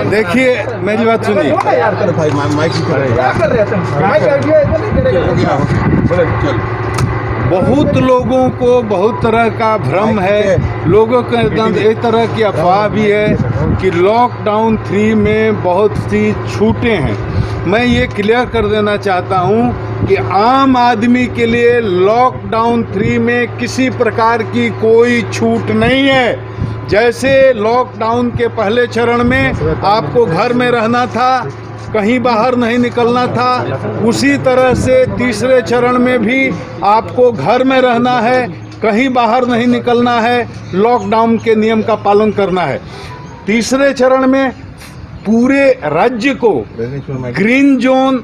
देखिए मेरी बात सुनिए, बहुत लोगों को बहुत तरह का भ्रम है, लोगों के अंदर एक तरह की अफवाह भी है कि लॉकडाउन 3 में बहुत सी छूटें हैं। मैं ये क्लियर कर देना चाहता हूँ कि आम आदमी के लिए लॉकडाउन 3 में किसी प्रकार की कोई छूट नहीं है। जैसे लॉकडाउन के पहले चरण में आपको घर में रहना था, कहीं बाहर नहीं निकलना था, उसी तरह से तीसरे चरण में भी आपको घर में रहना है, कहीं बाहर नहीं निकलना है, लॉकडाउन के नियम का पालन करना है। तीसरे चरण में पूरे राज्य को ग्रीन जोन,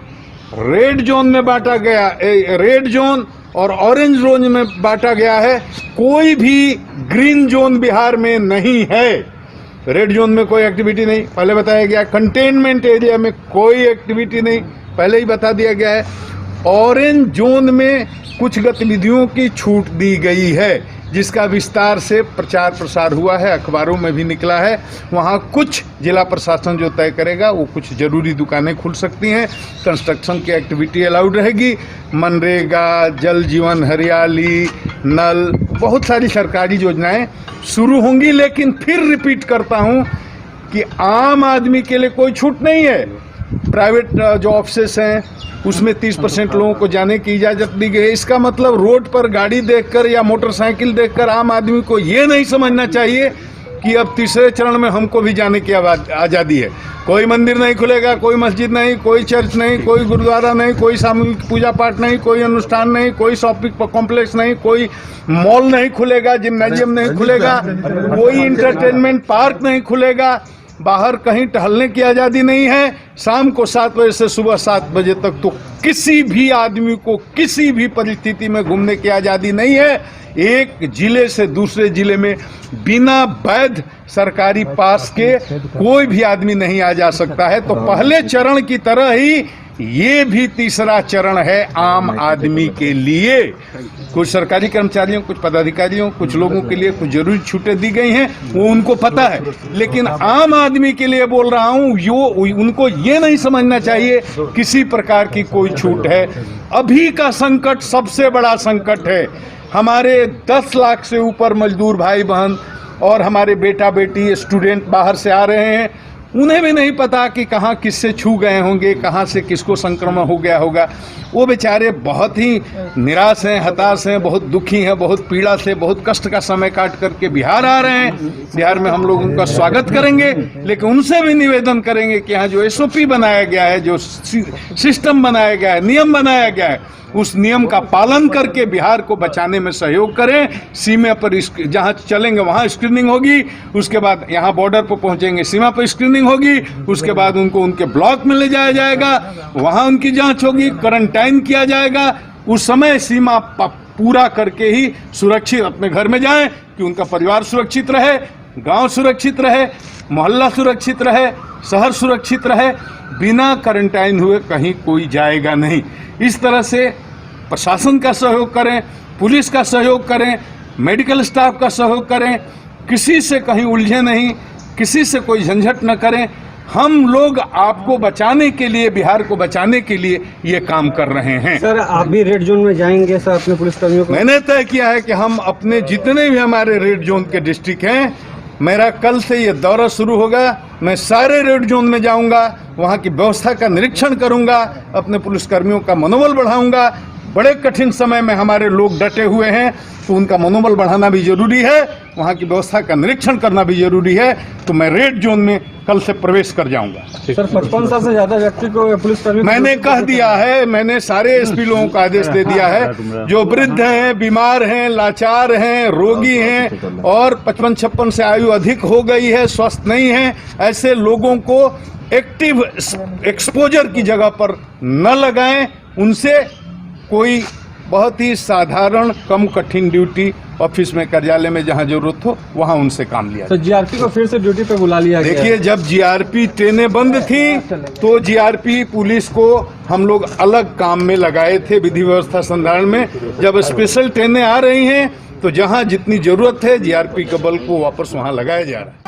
रेड जोन में बांटा गया, रेड जोन और ऑरेंज जोन में बांटा गया है। कोई भी ग्रीन जोन बिहार में नहीं है। रेड जोन में कोई एक्टिविटी नहीं, पहले बताया गया। कंटेनमेंट एरिया में कोई एक्टिविटी नहीं, पहले ही बता दिया गया है। ऑरेंज जोन में कुछ गतिविधियों की छूट दी गई है, जिसका विस्तार से प्रचार प्रसार हुआ है, अखबारों में भी निकला है। वहाँ कुछ जिला प्रशासन जो तय करेगा, वो कुछ जरूरी दुकानें खुल सकती हैं, कंस्ट्रक्शन की एक्टिविटी अलाउड रहेगी। मनरेगा, जल जीवन हरियाली, नल, बहुत सारी सरकारी योजनाएं शुरू होंगी। लेकिन फिर रिपीट करता हूं कि आम आदमी के लिए कोई छूट नहीं है। प्राइवेट जो ऑफिसेस हैं उसमें 30% लोगों को जाने की इजाज़त दी गई है। इसका मतलब रोड पर गाड़ी देखकर या मोटरसाइकिल देखकर आम आदमी को ये नहीं समझना चाहिए कि अब तीसरे चरण में हमको भी जाने की आज़ादी है। कोई मंदिर नहीं खुलेगा, कोई मस्जिद नहीं, कोई चर्च नहीं, कोई गुरुद्वारा नहीं, कोई सामूहिक पूजा पाठ नहीं, कोई अनुष्ठान नहीं, कोई शॉपिंग कॉम्प्लेक्स नहीं, कोई मॉल नहीं खुलेगा, जिम्नाजियम नहीं खुलेगा, कोई इंटरटेनमेंट पार्क नहीं खुलेगा, बाहर कहीं टहलने की आज़ादी नहीं है। शाम को 7 बजे से सुबह 7 बजे तक तो किसी भी आदमी को किसी भी परिस्थिति में घूमने की आज़ादी नहीं है। एक जिले से दूसरे जिले में बिना वैध सरकारी पास के कोई भी आदमी नहीं आ जा सकता है। तो पहले चरण की तरह ही ये भी तीसरा चरण है आम आदमी के लिए। कुछ सरकारी कर्मचारियों, कुछ पदाधिकारियों, कुछ लोगों के लिए कुछ जरूरी छूटें दी गई हैं, वो उनको पता है। लेकिन आम आदमी के लिए बोल रहा हूँ, उनको ये नहीं समझना चाहिए किसी प्रकार की कोई छूट है। अभी का संकट सबसे बड़ा संकट है। हमारे 10 लाख से ऊपर मजदूर भाई बहन और हमारे बेटा बेटी स्टूडेंट बाहर से आ रहे हैं, उन्हें भी नहीं पता कि कहाँ किससे छू गए होंगे, कहाँ से किसको संक्रमण हो गया होगा। वो बेचारे बहुत ही निराश हैं, हताश हैं, बहुत दुखी हैं, बहुत पीड़ा से, बहुत कष्ट का समय काट करके बिहार आ रहे हैं। बिहार में हम लोग उनका स्वागत करेंगे, लेकिन उनसे भी निवेदन करेंगे कि यहाँ जो SOP बनाया गया है, जो सिस्टम बनाया गया है, नियम बनाया गया है, उस नियम का पालन करके बिहार को बचाने में सहयोग करें। सीमा पर जहां चलेंगे वहां स्क्रीनिंग होगी, उसके बाद यहां बॉर्डर पर पहुंचेंगे सीमा पर स्क्रीनिंग होगी, उसके बाद उनको उनके ब्लॉक में ले जाया जाएगा, वहां उनकी जांच होगी, क्वारंटाइन किया जाएगा। उस समय सीमा पूरा करके ही सुरक्षित अपने घर में जाएं कि उनका परिवार सुरक्षित रहे, गांव सुरक्षित रहे, मोहल्ला सुरक्षित रहे, शहर सुरक्षित रहे। बिना क्वारंटाइन हुए कहीं कोई जाएगा नहीं। इस तरह से प्रशासन का सहयोग करें, पुलिस का सहयोग करें, मेडिकल स्टाफ का सहयोग करें, किसी से कहीं उलझे नहीं, किसी से कोई झंझट न करें। हम लोग आपको बचाने के लिए, बिहार को बचाने के लिए ये काम कर रहे हैं। सर, आप भी रेड जोन में जाएंगे सर अपने पुलिसकर्मियों को? मैंने तय किया है कि हम अपने जितने भी हमारे रेड जोन के डिस्ट्रिक्ट हैं, मेरा कल से ये दौरा शुरू होगा। मैं सारे रेड जोन में जाऊंगा, वहाँ की व्यवस्था का निरीक्षण करूंगा, अपने पुलिसकर्मियों का मनोबल बढ़ाऊंगा। बड़े कठिन समय में हमारे लोग डटे हुए हैं, तो उनका मनोबल बढ़ाना भी जरूरी है, वहाँ की व्यवस्था का निरीक्षण करना भी जरूरी है। तो मैं रेड जोन में कल से प्रवेश कर जाऊंगा। सर, 55 साल से ज्यादा व्यक्ति को पुलिसकर्मी मैंने कह दिया है, मैंने सारे SP लोगों को आदेश दे दिया है, जो वृद्ध हैं, बीमार हैं, लाचार हैं, रोगी हैं और 55-56 से आयु अधिक हो गई है, स्वस्थ नहीं है, ऐसे लोगों को एक्टिव एक्सपोजर की जगह पर न लगाएं। उनसे कोई बहुत ही साधारण कम कठिन ड्यूटी ऑफिस में, कार्यालय में जहां जरूरत हो वहां उनसे काम लिया। तो GRP को फिर से ड्यूटी पे बुला लिया गया। देखिए, जब GRP ट्रेनें बंद थी तो GRP पुलिस को हम लोग अलग काम में लगाए थे, विधि व्यवस्था संधारण में। जब स्पेशल ट्रेनें आ रही हैं तो जहां जितनी जरूरत है GRP के बल को वापस वहां लगाया जा रहा है।